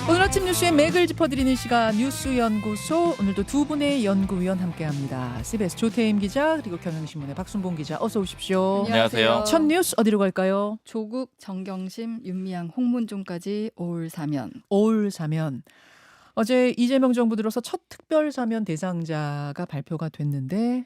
오늘 아침 뉴스의 맥을 짚어드리는 시간 뉴스연구소. 오늘도 두 분의 연구위원 함께합니다. CBS 조태임 기자 그리고 경향신문의 박순봉 기자 어서 오십시오. 안녕하세요. 첫 뉴스 어디로 갈까요? 조국, 정경심, 윤미향, 홍문종까지 올 사면. 올 사면. 어제 이재명 정부 들어서 첫 특별 사면 대상자가 발표가 됐는데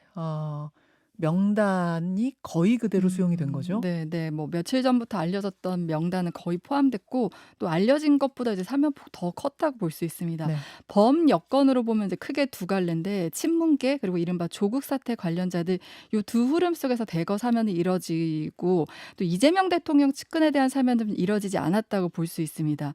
명단이 거의 그대로 수용이 된 거죠? 네. 뭐 며칠 전부터 알려졌던 명단은 거의 포함됐고 또 알려진 것보다 이제 사면폭 더 컸다고 볼 수 있습니다. 네. 범 여건으로 보면 이제 크게 두 갈래인데 친문계 그리고 이른바 조국 사태 관련자들 이 두 흐름 속에서 대거 사면이 이뤄지고 또 이재명 대통령 측근에 대한 사면은 이뤄지지 않았다고 볼 수 있습니다.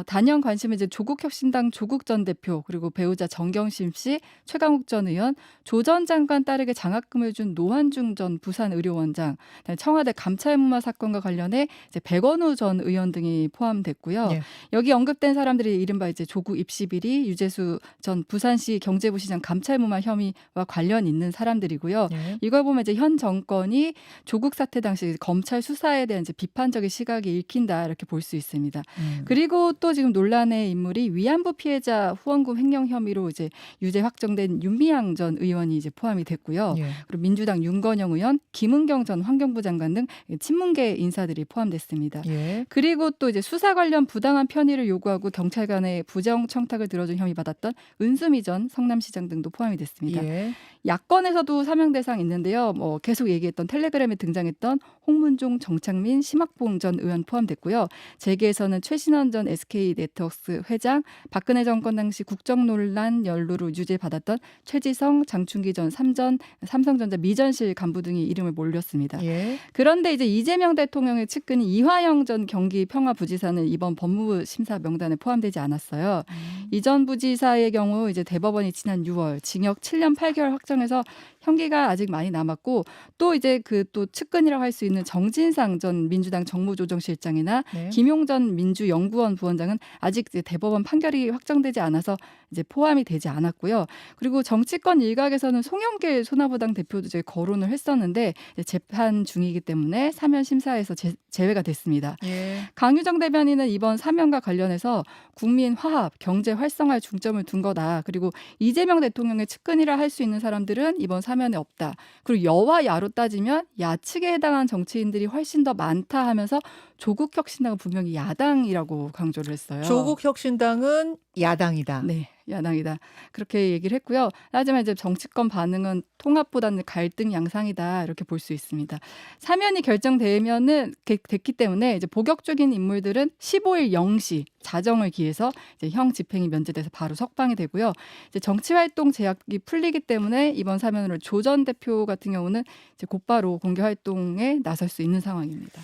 단연 관심은 이제 조국혁신당 조국 전 대표 그리고 배우자 정경심 씨, 최강욱 전 의원, 조 전 장관 딸에게 장학금을 준 노환중 전 부산의료원장, 청와대 감찰무마 사건과 관련해 이제 백원우 전 의원 등이 포함됐고요. 예. 여기 언급된 사람들이 이른바 이제 조국 입시 비리, 유재수 전 부산시 경제부시장 감찰무마 혐의와 관련 있는 사람들이고요. 예. 이걸 보면 이제 현 정권이 조국 사태 당시 검찰 수사에 대한 이제 비판적인 시각이 읽힌다 이렇게 볼 수 있습니다. 그리고 또 지금 논란의 인물이 위안부 피해자 후원금 횡령 혐의로 이제 유죄 확정된 윤미향 전 의원이 이제 포함이 됐고요. 예. 그리고 민주당 윤건영 의원, 김은경 전 환경부 장관 등 친문계 인사들이 포함됐습니다. 예. 그리고 또 이제 수사 관련 부당한 편의를 요구하고 경찰 간의 부정 청탁을 들어준 혐의 받았던 은수미 전 성남시장 등도 포함이 됐습니다. 예. 야권에서도 사명 대상 있는데요. 뭐 계속 얘기했던 텔레그램에 등장했던 홍문종, 정창민, 심학봉 전 의원 포함됐고요. 재계에서는 최신원 전 SK네트워크스 회장, 박근혜 정권 당시 국정 논란 연루로 유죄받았던 최지성, 장충기 전 삼성전자 미전실 간부 등이 이름을 몰렸습니다. 예. 그런데 이제 이재명 대통령의 측근인 이화영 전 경기 평화부지사는 이번 법무부 심사 명단에 포함되지 않았어요. 이 전 부지사의 경우 이제 대법원이 지난 6월 징역 7년 8개월 확정해서 형기가 아직 많이 남았고 또 이제 그 또 측근이라고 할 수 있는 정진상 전 민주당 정무조정실장이나 네. 김용 전 민주연구원 부원장은 아직 이제 대법원 판결이 확정되지 않아서 이제 포함이 되지 않았고요. 그리고 정치권 일각에서는 송영길 소나무당 대표도 이제 거론을 했었는데 이제 재판 중이기 때문에 사면 심사에서 제외가 됐습니다. 예. 강유정 대변인은 이번 사면과 관련해서 국민 화합, 경제 활성화에 중점을 둔 거다. 그리고 이재명 대통령의 측근이라 할 수 있는 사람들은 이번 사면에 없다. 그리고 여와 야로 따지면 야측에 해당한 정치인들이 훨씬 더 많다 하면서 조국혁신당은 분명히 야당이라고 강조를 했어요. 조국혁신당은 야당이다. 네, 야당이다. 그렇게 얘기를 했고요. 하지만 이제 정치권 반응은 통합보다는 갈등 양상이다 이렇게 볼 수 있습니다. 사면이 결정되면은 됐기 때문에 이제 복역적인 인물들은 15일 0시 자정을 기해서 이제 형 집행이 면제돼서 바로 석방이 되고요. 이제 정치활동 제약이 풀리기 때문에 이번 사면으로 조 전 대표 같은 경우는 이제 곧바로 공개 활동에 나설 수 있는 상황입니다.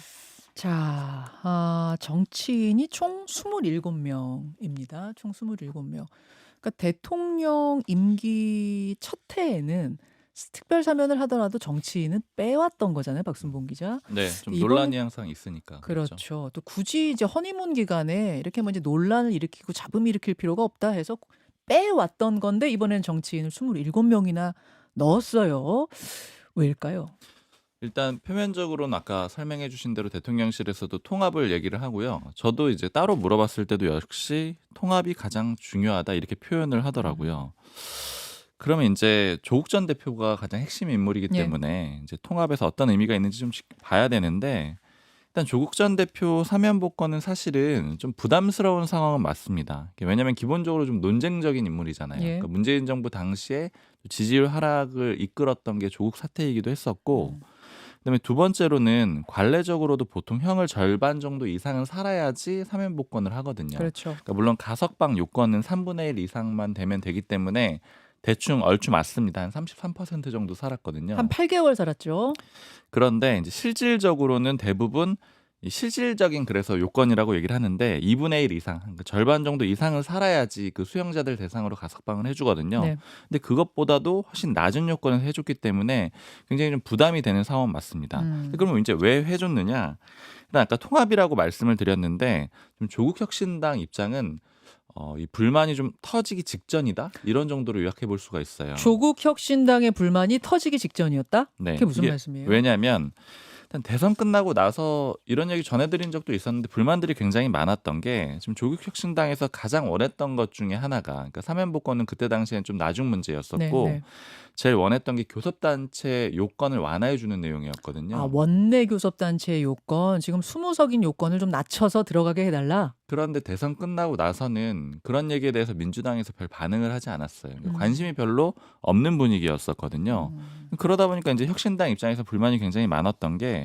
자, 정치인이 총 27명입니다. 총 27명. 그러니까 대통령 임기 첫 해에는 특별 사면을 하더라도 정치인은 빼왔던 거잖아요, 박순봉 기자. 네, 좀 이번- 논란이 항상 있으니까. 그렇죠. 또 굳이 이제 허니문 기간에 이렇게 뭐 이제 논란을 일으키고 잡음 일으킬 필요가 없다 해서 빼왔던 건데 이번엔 정치인을 27명이나 넣었어요. 왜일까요? 일단 표면적으로는 아까 설명해 주신 대로 대통령실에서도 통합을 얘기를 하고요. 저도 이제 따로 물어봤을 때도 역시 통합이 가장 중요하다 이렇게 표현을 하더라고요. 그러면 이제 조국 전 대표가 가장 핵심 인물이기 예. 때문에 이제 통합에서 어떤 의미가 있는지 좀 봐야 되는데 일단 조국 전 대표 사면 복권은 사실은 좀 부담스러운 상황은 맞습니다. 왜냐하면 기본적으로 좀 논쟁적인 인물이잖아요. 예. 그러니까 문재인 정부 당시에 지지율 하락을 이끌었던 게 조국 사태이기도 했었고 그다음에 두 번째로는 관례적으로도 보통 형을 절반 정도 이상은 살아야지 사면 복권을 하거든요. 그렇죠. 그러니까 물론 가석방 요건은 3분의 1 이상만 되면 되기 때문에 대충 얼추 맞습니다. 한 33% 정도 살았거든요. 한 8개월 살았죠. 그런데 이제 실질적으로는 대부분 이 실질적인 그래서 요건이라고 얘기를 하는데 2분의 1 이상, 그러니까 절반 정도 이상은 살아야지 그 수용자들 대상으로 가석방을 해주거든요. 네. 근데 그것보다도 훨씬 낮은 요건을 해줬기 때문에 굉장히 좀 부담이 되는 상황 맞습니다. 그러면 이제 왜 해줬느냐? 일단 아까 통합이라고 말씀을 드렸는데 좀 조국혁신당 입장은 이 불만이 좀 터지기 직전이다 이런 정도로 요약해 볼 수가 있어요. 조국혁신당의 불만이 터지기 직전이었다? 네, 그게 무슨 이게 말씀이에요? 왜냐하면 일단 대선 끝나고 나서 이런 얘기 전해드린 적도 있었는데 불만들이 굉장히 많았던 게 지금 조국혁신당에서 가장 원했던 것 중에 하나가 그러니까 사면복권은 그때 당시엔 좀 나중 네, 문제였었고 네. 제일 원했던 게 교섭단체 요건을 완화해 주는 아, 내용이었거든요. 원내 교섭단체의 요건, 지금 20석인 요건을 좀 낮춰서 들어가게 해달라. 그런데 대선 끝나고 나서는 그런 얘기에 대해서 민주당에서 별 반응을 하지 않았어요. 그러니까 음, 관심이 별로 없는 분위기였었거든요. 음, 그러다 보니까 이제 혁신당 입장에서 불만이 굉장히 많았던 게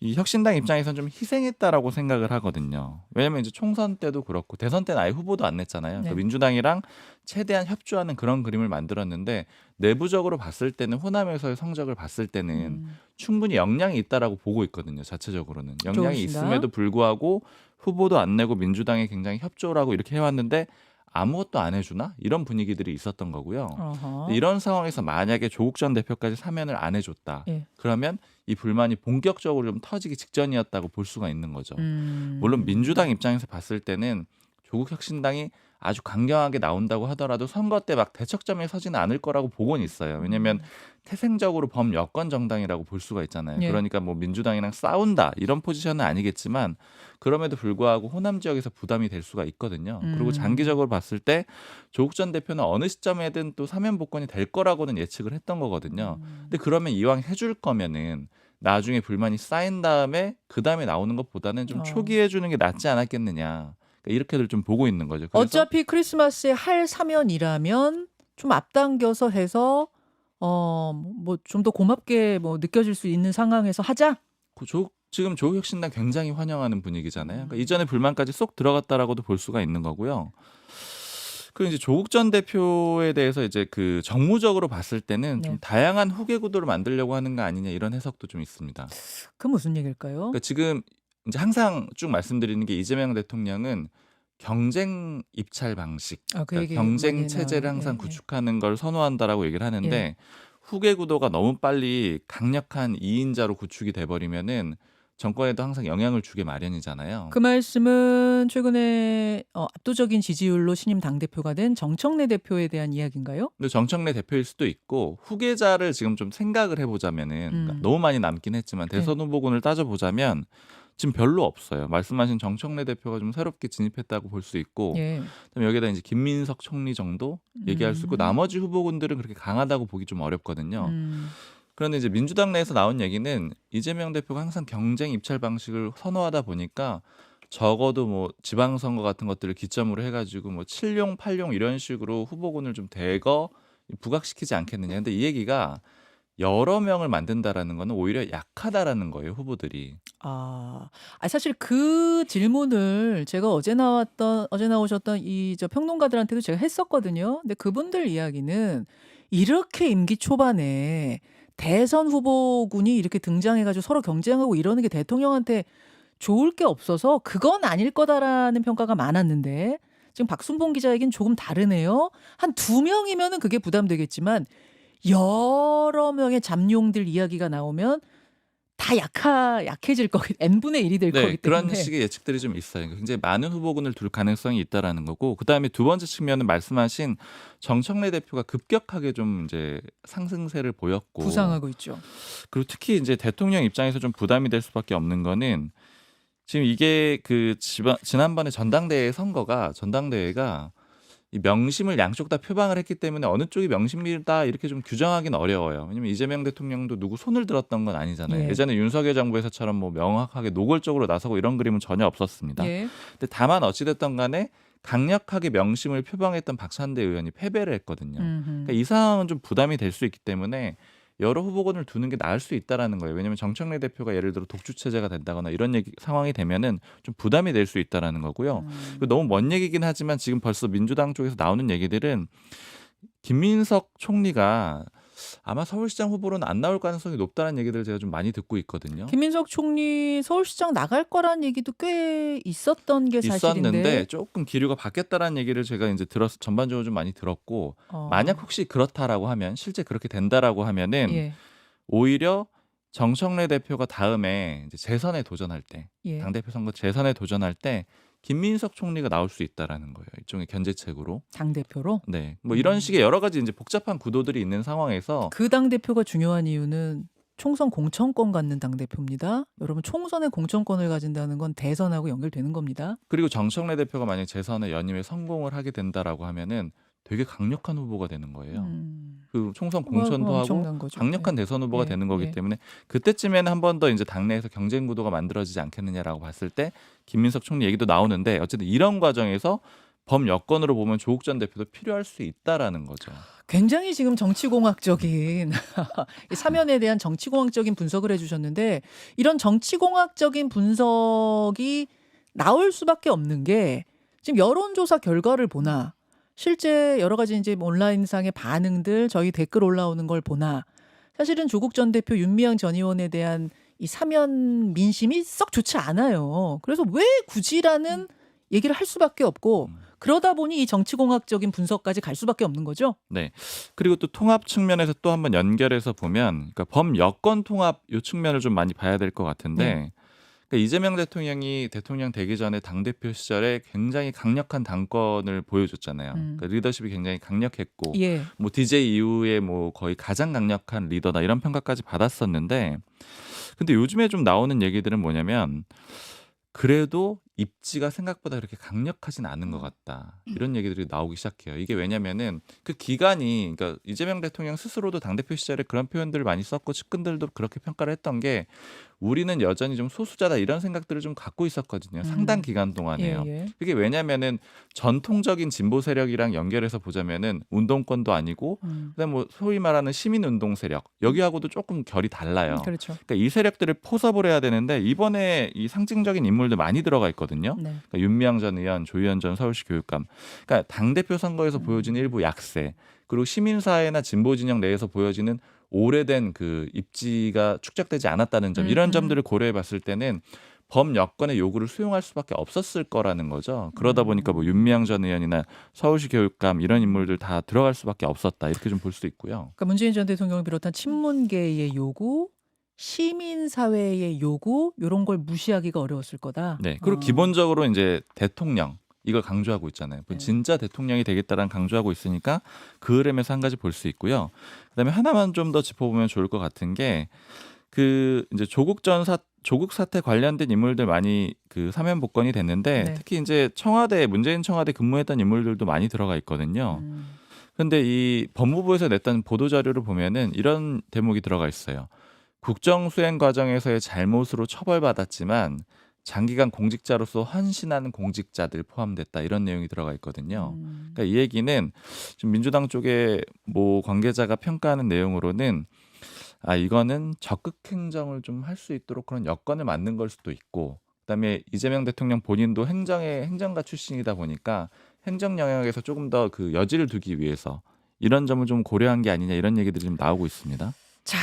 이 혁신당 입장에서는 좀 희생했다라고 생각을 하거든요. 왜냐면 이제 총선 때도 그렇고 대선 때는 아예 후보도 안 냈잖아요. 그러니까 네. 민주당이랑 최대한 협조하는 그런 그림을 만들었는데 내부적으로 봤을 때는 호남에서의 성적을 봤을 때는 음, 충분히 역량이 있다라고 보고 있거든요. 자체적으로는 역량이 조국신당. 있음에도 불구하고 후보도 안 내고 민주당에 굉장히 협조를 하고 이렇게 해왔는데 아무것도 안 해주나 이런 분위기들이 있었던 거고요. 어허. 이런 상황에서 만약에 조국 전 대표까지 사면을 안 해줬다. 예. 그러면 이 불만이 본격적으로 좀 터지기 직전이었다고 볼 수가 있는 거죠. 물론 민주당 입장에서 봤을 때는 조국 혁신당이 아주 강경하게 나온다고 하더라도 선거 때 막 대척점에 서지는 않을 거라고 보고는 있어요. 왜냐하면 태생적으로 범여권 정당이라고 볼 수가 있잖아요. 예. 그러니까 뭐 민주당이랑 싸운다 이런 포지션은 아니겠지만 그럼에도 불구하고 호남 지역에서 부담이 될 수가 있거든요. 그리고 음, 장기적으로 봤을 때 조국 전 대표는 어느 시점에든 또 사면 복권이 될 거라고는 예측을 했던 거거든요. 근데 그러면 이왕 해줄 거면은 나중에 불만이 쌓인 다음에 그 다음에 나오는 것보다는 좀 어. 초기에 해주는 게 낫지 않았겠느냐. 그러니까 이렇게들 좀 보고 있는 거죠. 그래서 어차피 크리스마스에 할 사면이라면 좀 앞당겨서 해서 뭐 좀 더 고맙게 뭐 느껴질 수 있는 상황에서 하자. 지금 조국혁신당 굉장히 환영하는 분위기잖아요. 그러니까 이전에 불만까지 쏙 들어갔다라고도 볼 수가 있는 거고요. 그리고 이제 조국 전 대표에 대해서 이제 그 정무적으로 봤을 때는 좀 네. 다양한 후계 구도를 만들려고 하는 거 아니냐 이런 해석도 좀 있습니다. 그 무슨 얘기일까요? 그러니까 지금 이제 항상 쭉 말씀드리는 게 이재명 대통령은 경쟁 입찰 방식, 그 그러니까 얘기 경쟁 많이 체제를 나와요. 항상 예, 예. 구축하는 걸 선호한다라고 얘기를 하는데 예. 후계 구도가 너무 빨리 강력한 2인자로 구축이 돼버리면은 정권에도 항상 영향을 주게 마련이잖아요. 그 말씀은 최근에 압도적인 지지율로 신임 당대표가 된 정청래 대표에 대한 이야기인가요? 근데 정청래 대표일 수도 있고 후계자를 지금 좀 생각을 해보자면은 그러니까 너무 많이 남긴 했지만 네. 대선 후보군을 따져보자면 지금 별로 없어요. 말씀하신 정청래 대표가 좀 새롭게 진입했다고 볼 수 있고 예. 그다음에 여기다 이제 김민석 총리 정도 얘기할 수 있고 나머지 후보군들은 그렇게 강하다고 보기 좀 어렵거든요. 그런데 이제 민주당 내에서 나온 얘기는 이재명 대표가 항상 경쟁 입찰 방식을 선호하다 보니까 적어도 뭐 지방선거 같은 것들을 기점으로 해가지고 뭐 7용, 8용 이런 식으로 후보군을 좀 대거 부각시키지 않겠느냐. 근데 이 얘기가 여러 명을 만든다라는 거는 오히려 약하다라는 거예요, 후보들이. 사실 그 질문을 제가 어제 나오셨던 저 평론가들한테도 제가 했었거든요. 근데 그분들 이야기는 이렇게 임기 초반에 대선 후보군이 이렇게 등장해가지고 서로 경쟁하고 이러는 게 대통령한테 좋을 게 없어서 그건 아닐 거다라는 평가가 많았는데 지금 박순봉 기자 얘기는 조금 다르네요. 한 2명이면은 그게 부담되겠지만 여러 명의 잠룡들 이야기가 나오면 다 약해질 거기 n분의 1이 될 거기 그런 때문에. 식의 예측들이 좀 있어요. 그러니까 굉장히 많은 후보군을 둘 가능성이 있다라는 거고, 그 다음에 두 번째 측면은 말씀하신 정청래 대표가 급격하게 좀 이제 상승세를 보였고, 부상하고 있죠. 그리고 특히 이제 대통령 입장에서 좀 부담이 될 수밖에 없는 거는 지금 이게 그 지난번에 전당대회가 이 명심을 양쪽 다 표방을 했기 때문에 어느 쪽이 명심이다 이렇게 좀 규정하기는 어려워요. 왜냐면 이재명 대통령도 누구 손을 들었던 건 아니잖아요. 예. 예전에 윤석열 정부에서처럼 뭐 명확하게 노골적으로 나서고 이런 그림은 전혀 없었습니다. 예. 근데 다만 어찌됐든 간에 강력하게 명심을 표방했던 박찬대 의원이 패배를 했거든요. 그러니까 이 상황은 좀 부담이 될 수 있기 때문에 여러 후보군을 두는 게 나을 수 있다라는 거예요. 왜냐하면 정청래 대표가 예를 들어 독주 체제가 된다거나 이런 상황이 되면은 좀 부담이 될 수 있다라는 거고요. 너무 먼 얘기긴 하지만 지금 벌써 민주당 쪽에서 나오는 얘기들은 김민석 총리가 아마 서울시장 후보로는 안 나올 가능성이 높다는 얘기들을 제가 좀 많이 듣고 있거든요. 김민석 총리 서울시장 나갈 거란 얘기도 꽤 있었던 게 사실인데. 있었는데 조금 기류가 바뀌었다라는 얘기를 제가 이제 전반적으로 좀 많이 들었고, 어. 만약 혹시 그렇다라고 하면 실제 그렇게 된다라고 하면은 예. 오히려 정청래 대표가 다음에 이제 재선에 도전할 때, 예. 당대표 선거 재선에 도전할 때 김민석 총리가 나올 수 있다라는 거예요. 일종의 견제책으로. 당대표로? 네. 뭐 이런 식의 여러 가지 이제 복잡한 구도들이 있는 상황에서 그 당대표가 중요한 이유는 총선 공천권 갖는 당대표입니다. 여러분 총선의 공천권을 가진다는 건 대선하고 연결되는 겁니다. 그리고 정청래 대표가 만약 재선에 연임에 성공을 하게 된다라고 하면은 되게 강력한 후보가 되는 거예요. 그 총선 공천도 하고 엄청난 거죠. 강력한 대선 후보가 예, 되는 거기 예. 때문에 그때쯤에는 한 번 더 이제 당내에서 경쟁 구도가 만들어지지 않겠느냐라고 봤을 때 김민석 총리 얘기도 나오는데 어쨌든 이런 과정에서 범여권으로 보면 조국 전 대표도 필요할 수 있다라는 거죠. 굉장히 지금 정치공학적인 이 사면에 대한 정치공학적인 분석을 해주셨는데 이런 정치공학적인 분석이 나올 수밖에 없는 게 지금 여론조사 결과를 보나 실제 여러 가지 이제 온라인상의 반응들 저희 댓글 올라오는 걸 보나 사실은 조국 전 대표 윤미향 전 의원에 대한 이 사면 민심이 썩 좋지 않아요. 그래서 왜 굳이라는 얘기를 할 수밖에 없고 그러다 보니 이 정치공학적인 분석까지 갈 수밖에 없는 거죠. 네. 그리고 또 통합 측면에서 또 한번 연결해서 보면 그러니까 범여권 통합 요 측면을 좀 많이 봐야 될 것 같은데 네. 그러니까 이재명 대통령이 대통령 되기 전에 당대표 시절에 굉장히 강력한 당권을 보여줬잖아요. 그러니까 리더십이 굉장히 강력했고 예. 뭐 DJ 이후에 뭐 거의 가장 강력한 리더다 이런 평가까지 받았었는데 근데 요즘에 좀 나오는 얘기들은 뭐냐면 그래도 입지가 생각보다 그렇게 강력하진 않은 것 같다. 이런 얘기들이 나오기 시작해요. 이게 왜냐면은 그 기간이 그러니까 이재명 대통령 스스로도 당대표 시절에 그런 표현들을 많이 썼고 측근들도 그렇게 평가를 했던 게 우리는 여전히 좀 소수자다 이런 생각들을 좀 갖고 있었거든요. 상당 기간 동안에요. 예, 예. 그게 왜냐면은 전통적인 진보 세력이랑 연결해서 보자면은 운동권도 아니고 그다음 뭐 소위 말하는 시민 운동 세력 여기하고도 조금 결이 달라요. 그렇죠. 그러니까 이 세력들을 포섭을 해야 되는데 이번에 이 상징적인 인물들 많이 들어가 있거든요. 네. 그러니까 윤미향 전 의원, 조희연 전 서울시 교육감. 그러니까 당대표 선거에서 보여진 일부 약세 그리고 시민사회나 진보 진영 내에서 보여지는 오래된 그 입지가 축적되지 않았다는 점 이런 점들을 고려해 봤을 때는 범여권의 요구를 수용할 수밖에 없었을 거라는 거죠. 그러다 보니까 뭐 윤미향 전 의원이나 서울시 교육감 이런 인물들 다 들어갈 수밖에 없었다 이렇게 좀 볼 수 있고요. 그러니까 문재인 전 대통령을 비롯한 친문계의 요구, 시민사회의 요구 이런 걸 무시하기가 어려웠을 거다. 네. 그리고 기본적으로 이제 대통령 이걸 강조하고 있잖아요. 네. 진짜 대통령이 되겠다라는 강조하고 있으니까 그 흐름에서 한 가지 볼 수 있고요. 그다음에 하나만 좀 더 짚어보면 좋을 것 같은 게 그 이제 조국 사태 관련된 인물들 많이 그 사면 복권이 됐는데 네. 특히 이제 문재인 청와대 근무했던 인물들도 많이 들어가 있거든요. 그런데 이 법무부에서 냈던 보도 자료를 보면은 이런 대목이 들어가 있어요. 국정 수행 과정에서의 잘못으로 처벌받았지만 장기간 공직자로서 헌신하는 공직자들 포함됐다 이런 내용이 들어가 있거든요. 그러니까 이 얘기는 지금 민주당 쪽에 뭐 관계자가 평가하는 내용으로는 이거는 적극 행정을 좀 할 수 있도록 그런 여건을 만든 걸 수도 있고 그다음에 이재명 대통령 본인도 행정가 출신이다 보니까 행정 영역에서 조금 더 그 여지를 두기 위해서 이런 점을 좀 고려한 게 아니냐 이런 얘기들이 좀 나오고 있습니다. 자,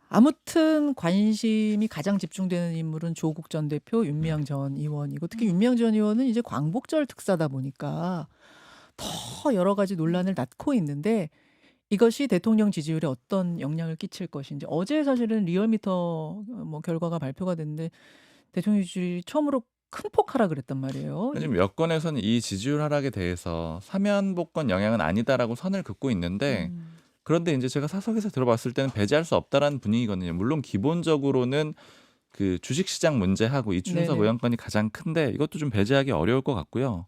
아무튼 관심이 가장 집중되는 인물은 조국 전 대표, 윤미향 전 의원이고 특히 윤미향 전 의원은 이제 광복절 특사다 보니까 더 여러 가지 논란을 낳고 있는데 이것이 대통령 지지율에 어떤 영향을 끼칠 것인지 어제 사실은 리얼미터 뭐 결과가 발표가 됐는데 대통령 지지율이 처음으로 큰 폭하라 그랬단 말이에요. 지금 여권에서는 이 지지율 하락에 대해서 사면 복권 영향은 아니다라고 선을 긋고 있는데 그런데 이제 제가 사석에서 들어봤을 때는 배제할 수 없다라는 분위기거든요. 물론 기본적으로는 그 주식시장 문제하고 이준석 네네. 의원권이 가장 큰데 이것도 좀 배제하기 어려울 것 같고요.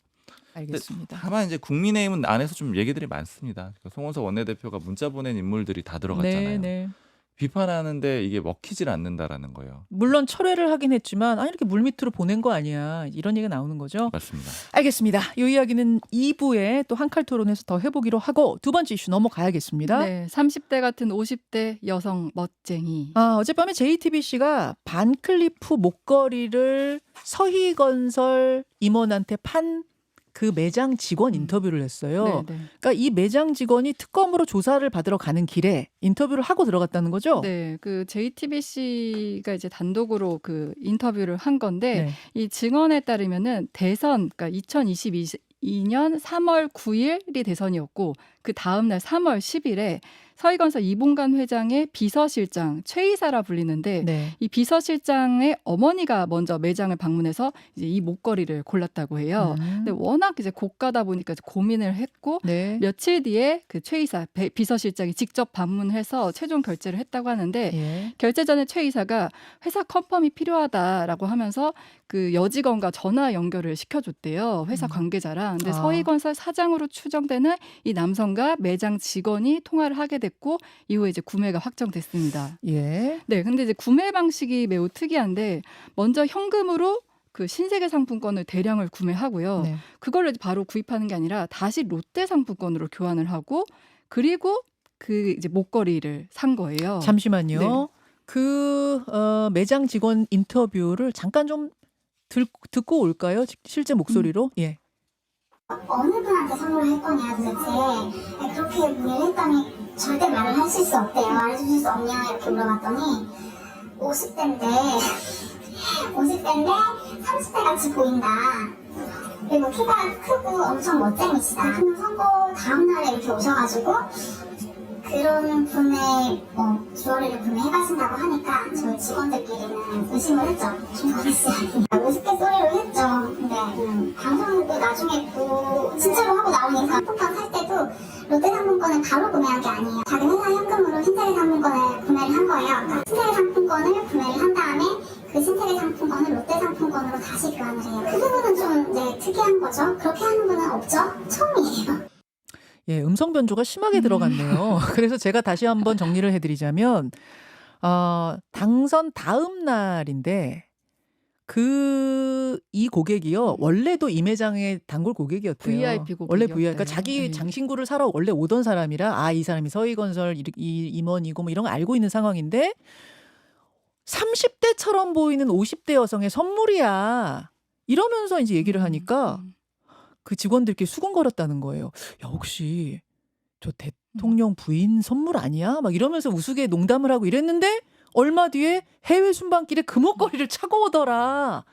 알겠습니다. 다만 이제 국민의힘은 안에서 좀 얘기들이 많습니다. 그러니까 송원석 원내대표가 문자 보낸 인물들이 다 들어갔잖아요. 네. 비판하는데 이게 먹히질 않는다라는 거예요. 물론 철회를 하긴 했지만 이렇게 물밑으로 보낸 거 아니야. 이런 얘기가 나오는 거죠. 맞습니다. 알겠습니다. 이 이야기는 2부에 또 한칼 토론에서 더 해보기로 하고 두 번째 이슈 넘어가야겠습니다. 네, 30대 같은 50대 여성 멋쟁이. 어젯밤에 JTBC가 반클리프 목걸이를 서희건설 임원한테 판 그 매장 직원 인터뷰를 했어요. 네. 그러니까 이 매장 직원이 특검으로 조사를 받으러 가는 길에 인터뷰를 하고 들어갔다는 거죠? 네, 그 JTBC가 이제 단독으로 그 인터뷰를 한 건데 네. 이 증언에 따르면은 대선, 그러니까 2022년 3월 9일이 대선이었고 그 다음 날 3월 10일에 서희건설 이봉관 회장의 비서실장 최이사라 불리는데 네. 이 비서실장의 어머니가 먼저 매장을 방문해서 이제 이 목걸이를 골랐다고 해요. 근데 워낙 이제 고가다 보니까 이제 고민을 했고 네. 며칠 뒤에 그 최이사 비서실장이 직접 방문해서 최종 결제를 했다고 하는데 예. 결제 전에 최 이사가 회사 컨펌이 필요하다라고 하면서 그 여직원과 전화 연결을 시켜줬대요. 회사 관계자랑. 근데 아. 서희건설 사장으로 추정되는 이 남성과 매장 직원이 통화를 하게 됐고 이후에 이제 구매가 확정됐습니다. 예. 네, 근데 이제 구매 방식이 매우 특이한데 먼저 현금으로 그 신세계 상품권을 대량을 구매하고요. 네. 그걸 이제 바로 구입하는 게 아니라 다시 롯데 상품권으로 교환을 하고 그리고 그 이제 목걸이를 산 거예요. 잠시만요. 네. 그 매장 직원 인터뷰를 잠깐 좀 듣고 올까요? 실제 목소리로. 예. 어느 분한테 선물을 할 거냐 도대체 그렇게 문의를 했더니 절대 말을 하실 수 없대요. 말해주실 수 없냐 이렇게 물어봤더니 50대인데 30대 같이 보인다. 그리고 키가 크고 엄청 멋쟁이시다. 그냥 선거 다음날에 이렇게 오셔가지고 그런 분의 주얼리를 구매해가신다고 하니까 저희 직원들끼리는 의심을 했죠. 김건희 씨 우습게 소리를 했죠. 근데 방송도 나중에 또 진짜로 하고 나오니까 상품권 살 때도 롯데 상품권을 바로 구매한 게 아니에요. 자기 회사 현금으로 신세계 상품권을 구매를 한 거예요. 그러니까 신세계 상품권을 구매를 한 다음에 그 신세계 상품권을 롯데 상품권으로 다시 교환을 해요. 그 부분은 좀 특이한 거죠. 그렇게 하는 분은 없죠. 처음이에요. 예, 음성 변조가 심하게 들어갔네요. 그래서 제가 다시 한번 정리를 해드리자면 당선 다음 날인데 이 고객이요 원래도 이 매장의 단골 고객이었대요. VIP 원래 고객이었대요. 그러니까 자기 네. 장신구를 사러 원래 오던 사람이라 이 사람이 서희건설 이 임원이고 뭐 이런 거 알고 있는 상황인데 30대처럼 보이는 50대 여성의 선물이야. 이러면서 이제 얘기를 하니까 그 직원들끼리 수군거렸다는 거예요. 야, 혹시 저 대통령 부인 선물 아니야? 막 이러면서 우스개 농담을 하고 이랬는데 얼마 뒤에 해외 순방길에 그 목걸이를 차고 오더라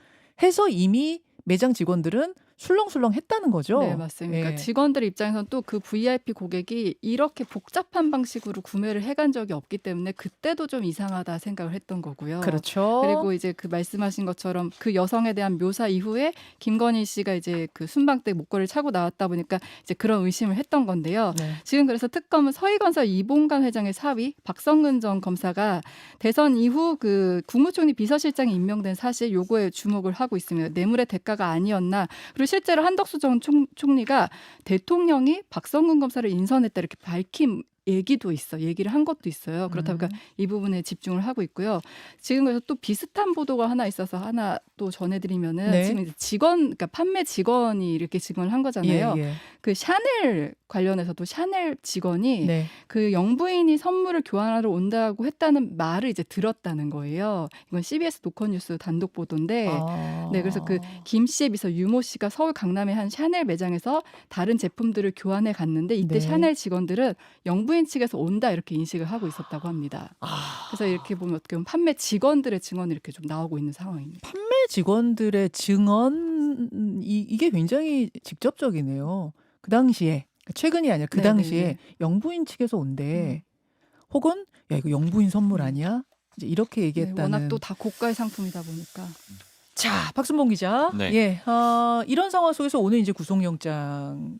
해서 이미 매장 직원들은 술렁술렁 했다는 거죠. 네, 맞습니다. 그러니까 예. 직원들 입장에서는 또 그 VIP 고객이 이렇게 복잡한 방식으로 구매를 해간 적이 없기 때문에 그때도 좀 이상하다 생각을 했던 거고요. 그렇죠. 그리고 이제 그 말씀하신 것처럼 그 여성에 대한 묘사 이후에 김건희 씨가 이제 그 순방 때 목걸이를 차고 나왔다 보니까 이제 그런 의심을 했던 건데요. 네. 지금 그래서 특검은 서희건설 이봉관 회장의 사위 박성근 전 검사가 대선 이후 그 국무총리 비서실장이 임명된 사실 요거에 주목을 하고 있습니다. 뇌물의 대가가 아니었나. 그리고 실제로 한덕수 전 총리가 대통령이 박성근 검사를 인선했다 이렇게 밝힌 얘기를 한 것도 있어요. 그렇다 보니까 이 부분에 집중을 하고 있고요. 지금 그래서 또 비슷한 보도가 하나 있어서 하나 또 전해드리면은 네. 지금 이제 그러니까 판매 직원이 이렇게 증언을 한 거잖아요. 예, 예. 그 샤넬 관련해서도 샤넬 직원이 네. 그 영부인이 선물을 교환하러 온다고 했다는 말을 이제 들었다는 거예요. 이건 CBS 노컷뉴스 단독 보도인데, 네, 그래서 그 김 씨의 비서 유모 씨가 서울 강남의 한 샤넬 매장에서 다른 제품들을 교환해 갔는데 이때 네. 샤넬 직원들은 영부인 측에서 온다 이렇게 인식을 하고 있었다고 합니다. 아, 그래서 이렇게 보면 어떻게 보면 판매 직원들의 증언이 이렇게 좀 나오고 있는 상황입니다. 판매 직원들의 증언 이게 굉장히 직접적이네요. 그 당시에 최근이 아니라 그 네네네. 당시에 영부인 측에서 온대. 혹은 야 이거 영부인 선물 아니야? 이제 이렇게 네, 얘기했다는. 워낙 또 다 고가의 상품이다 보니까. 자, 박순봉 기자. 네. 예, 이런 상황 속에서 오늘 이제 구속영장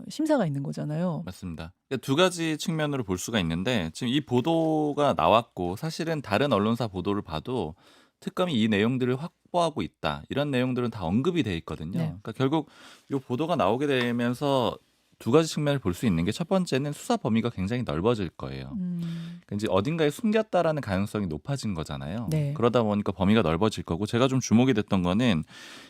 심사가 있는 거잖아요. 맞습니다. 그러니까 두 가지 측면으로 볼 수가 있는데 지금 이 보도가 나왔고 사실은 다른 언론사 보도를 봐도 특검이 이 내용들을 확보하고 있다. 이런 내용들은 다 언급이 돼 있거든요. 네. 그러니까 결국 이 보도가 나오게 되면서 두 가지 측면을 볼 수 있는 게 첫 번째는 수사 범위가 굉장히 넓어질 거예요. 그러니까 이제 어딘가에 숨겼다라는 가능성이 높아진 거잖아요. 네. 그러다 보니까 범위가 넓어질 거고 제가 좀 주목이 됐던 거는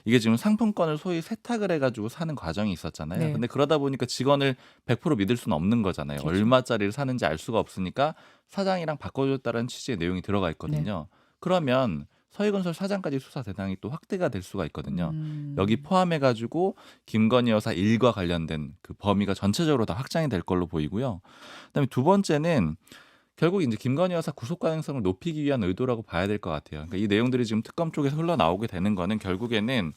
이게 지금 상품권을 소위 세탁을 해가지고 사는 과정이 있었잖아요. 네. 근데 그러다 보니까 직원을 100% 믿을 수는 없는 거잖아요. 그렇죠. 얼마짜리를 사는지 알 수가 없으니까 사장이랑 바꿔줬다는 취지의 내용이 들어가 있거든요. 그러면 서희건설 사장까지 수사 대상이 또 확대가 될 수가 있거든요. 여기 포함해가지고 김건희 여사 일과 관련된 그 범위가 전체적으로 다 확장이 될 걸로 보이고요. 그다음에 두 번째는 결국 이제 김건희 여사 구속 가능성을 높이기 위한 의도라고 봐야 될 것 같아요. 그러니까 이 내용들이 지금 특검 쪽에서 흘러나오게 되는 거는 결국에는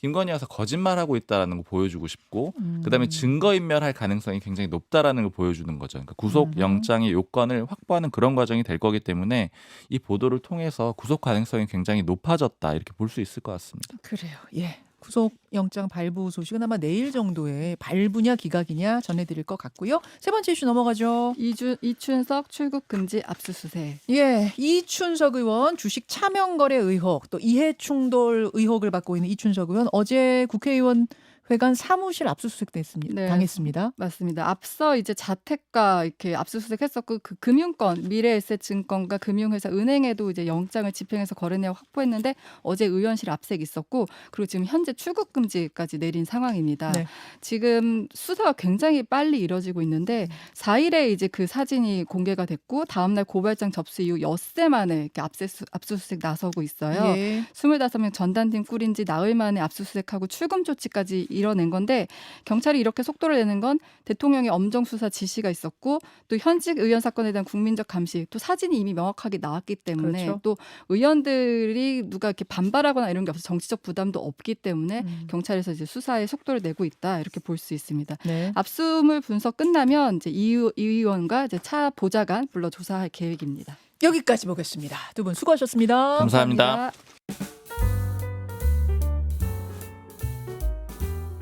김건희가 거짓말하고 있다라는 거 보여주고 싶고 음. 그다음에 증거인멸할 가능성이 굉장히 높다라는 걸 보여주는 거죠. 그러니까 구속영장의 요건을 확보하는 그런 과정이 될 거기 때문에 이 보도를 통해서 구속 가능성이 굉장히 높아졌다 이렇게 볼 수 있을 것 같습니다. 그래요. 예. 구속영장 발부 소식은 아마 내일 정도에 발부냐 기각이냐 전해드릴 것 같고요. 세 번째 이슈 넘어가죠. 이춘석 출국 금지 압수수색. 예, 이춘석 의원 주식 차명거래 의혹 또 이해충돌 의혹을 받고 있는 이춘석 의원 어제 국회의원 회관 사무실 압수수색 네. 당했습니다. 맞습니다. 앞서 이제 자택과 이렇게 압수수색했었고 그 금융권 미래에셋증권과 금융회사 은행에도 이제 영장을 집행해서 거래 내역 확보했는데 어제 의원실 압색 있었고 그리고 지금 현재 출국 금지까지 내린 상황입니다. 네. 지금 수사가 굉장히 빨리 이뤄지고 있는데 4일에 이제 그 사진이 공개가 됐고 다음날 고발장 접수 이후 엿새 만에 이렇게 압수수색 나서고 있어요. 예. 25명 전단팀 꾸린 지 나흘 만에 압수수색하고 출금 조치까지 이뤄낸 건데 경찰이 이렇게 속도를 내는 건 대통령의 엄정 수사 지시가 있었고 또 현직 의원 사건에 대한 국민적 감시 또 사진이 이미 명확하게 나왔기 때문에 그렇죠. 또 의원들이 누가 이렇게 반발하거나 이런 게 없어 정치적 부담도 없기 때문에 경찰에서 이제 수사에 속도를 내고 있다 이렇게 볼 수 있습니다. 네. 압수물 분석 끝나면 이제 이 의원과 이제 차 보좌관 불러 조사할 계획입니다. 여기까지 보겠습니다. 두 분 수고하셨습니다. 감사합니다.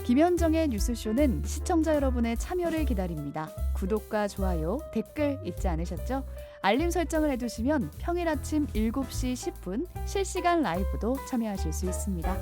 김현정의 뉴스쇼는 시청자 여러분의 참여를 기다립니다. 구독과 좋아요, 댓글 잊지 않으셨죠? 알림 설정을 해두시면 평일 아침 7시 10분 실시간 라이브도 참여하실 수 있습니다.